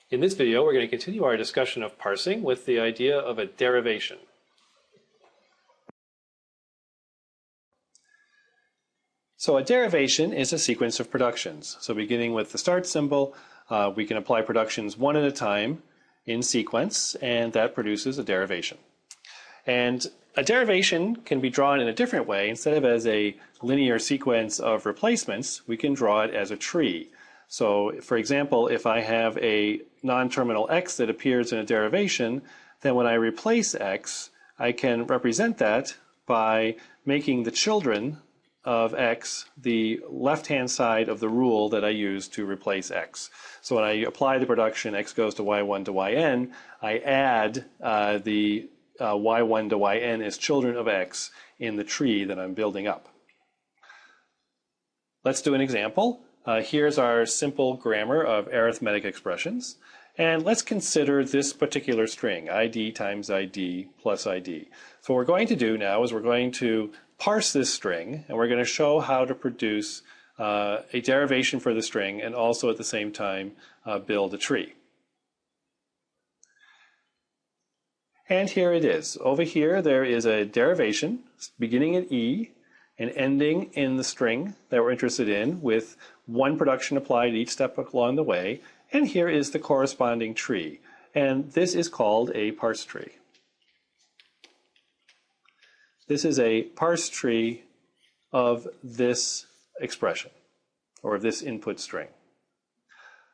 In this video, we're going to continue our discussion of parsing with the idea of a derivation. So a derivation is a sequence of productions. So beginning with the start symbol, we can apply productions one at a time in sequence, and that produces a derivation. And a derivation can be drawn in a different way. Instead of as a linear sequence of replacements, we can draw it as a tree. So, for example, if I have a non-terminal x that appears in a derivation, then when I replace x, I can represent that by making the children of x the left-hand side of the rule that I use to replace x. So when I apply the production x goes to y1 to yn, I add the y1 to yn as children of x in the tree that I'm building up. Let's do an example. Here's our simple grammar of arithmetic expressions. And let's consider this particular string, id times id plus id. So what we're going to do now is we're going to parse this string, and we're going to show how to produce a derivation for the string and also at the same time build a tree. And here it is. Over here there is a derivation beginning at e and ending in the string that we're interested in with one production applied each step along the way. And here is the corresponding tree. And this is called a parse tree. This is a parse tree of this expression, or of this input string.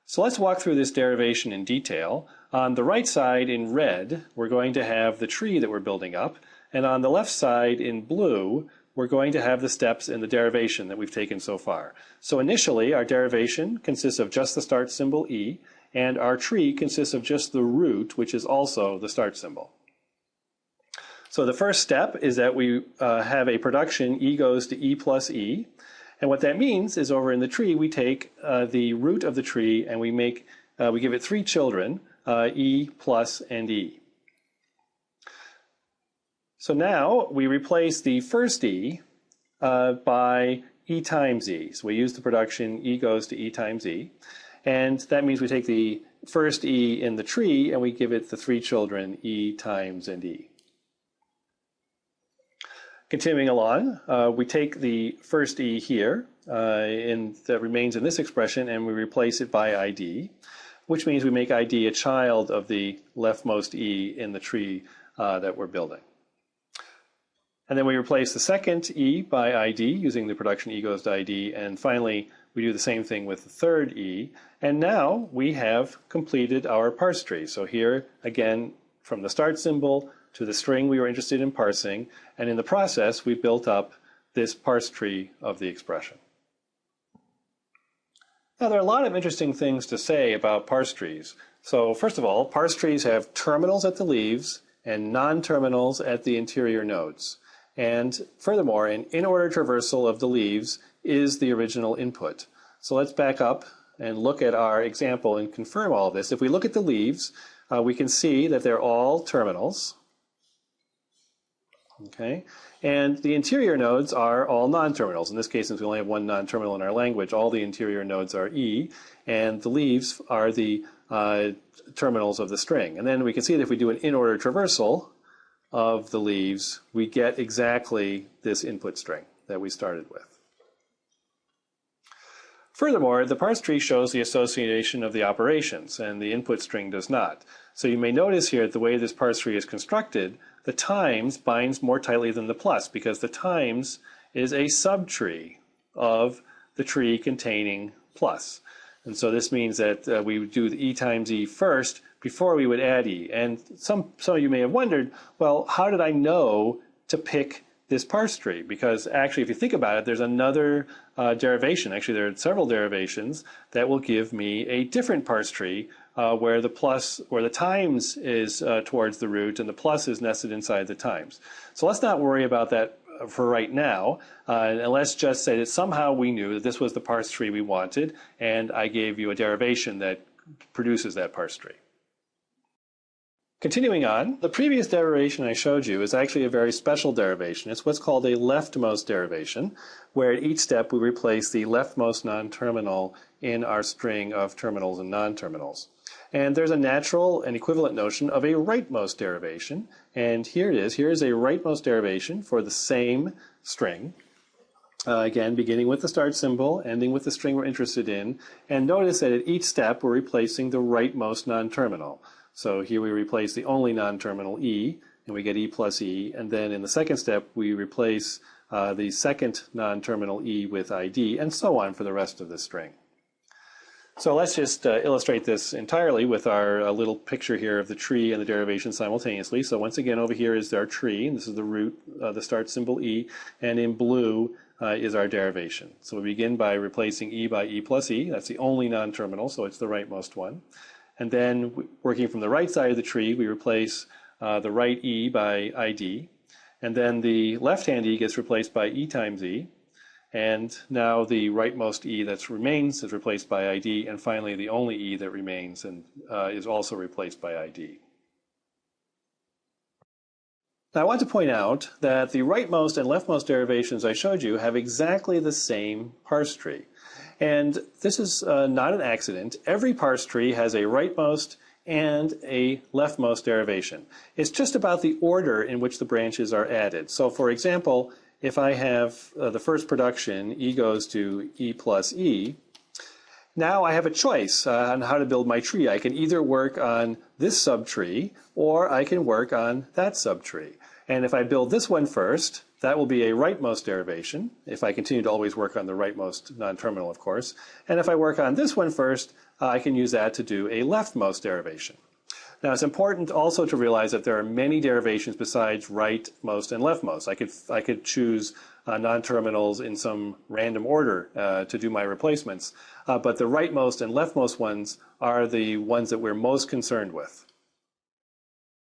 So let's walk through this derivation in detail. On the right side in red, we're going to have the tree that we're building up. And on the left side in blue, we're going to have the steps in the derivation that we've taken so far. So initially, our derivation consists of just the start symbol e, and our tree consists of just the root, which is also the start symbol. So the first step is that we have a production e goes to e plus e. And what that means is over in the tree, we take the root of the tree and we give it three children, e plus and e. So now we replace the first e by e times e. So we use the production e goes to e times e. And that means we take the first e in the tree and we give it the three children e times and e. Continuing along, we take the first e here that remains in this expression and we replace it by id, which means we make id a child of the leftmost e in the tree that we're building. And then we replace the second e by id using the production e goes to id, and finally we do the same thing with the third e, and now we have completed our parse tree. So here again, from the start symbol to the string we were interested in parsing, and in the process we built up this parse tree of the expression. Now there are a lot of interesting things to say about parse trees. So first of all, parse trees have terminals at the leaves and non-terminals at the interior nodes. And furthermore, an in-order traversal of the leaves is the original input. So let's back up and look at our example and confirm all of this. If we look at the leaves, we can see that they're all terminals. Okay, and the interior nodes are all non-terminals. In this case, since we only have one non-terminal in our language, all the interior nodes are E, and the leaves are the terminals of the string. And then we can see that if we do an in-order traversal of the leaves, we get exactly this input string that we started with. Furthermore, the parse tree shows the association of the operations, and the input string does not. So you may notice here that the way this parse tree is constructed, the times binds more tightly than the plus, because the times is a subtree of the tree containing plus. And so this means that we would do the e times e first before we would add e. And some of you may have wondered, well, how did I know to pick this parse tree? Because actually, if you think about it, there's another derivation. Actually, there are several derivations that will give me a different parse tree where the times is towards the root and the plus is nested inside the times. So let's not worry about that for right now, and let's just say that somehow we knew that this was the parse tree we wanted, and I gave you a derivation that produces that parse tree. Continuing on, the previous derivation I showed you is actually a very special derivation. It's what's called a leftmost derivation, where at each step we replace the leftmost non-terminal in our string of terminals and non-terminals. And there's a natural and equivalent notion of a rightmost derivation. And here it is. Here is a rightmost derivation for the same string. Again, beginning with the start symbol, ending with the string we're interested in. And notice that at each step, we're replacing the rightmost non-terminal. So here we replace the only non-terminal e, and we get e plus e. And then in the second step, we replace the second non-terminal e with id, and so on for the rest of the string. So let's just illustrate this entirely with our little picture here of the tree and the derivation simultaneously. So once again, over here is our tree, and this is the root, the start symbol e, and in blue is our derivation. So we begin by replacing e by e plus e. That's the only non-terminal, so it's the rightmost one. And then working from the right side of the tree, we replace the right e by id. And then the left-hand e gets replaced by e times e. And now the rightmost e that remains is replaced by id, and finally the only e that remains and is also replaced by id. Now I want to point out that the rightmost and leftmost derivations I showed you have exactly the same parse tree. And this is not an accident. Every parse tree has a rightmost and a leftmost derivation. It's just about the order in which the branches are added. So for example, if I have the first production, e goes to e plus e, now I have a choice on how to build my tree. I can either work on this subtree, or I can work on that subtree. And if I build this one first, that will be a rightmost derivation, if I continue to always work on the rightmost non-terminal, of course. And if I work on this one first, I can use that to do a leftmost derivation. Now, it's important also to realize that there are many derivations besides rightmost and leftmost. I could choose non-terminals in some random order to do my replacements, but the rightmost and leftmost ones are the ones that we're most concerned with.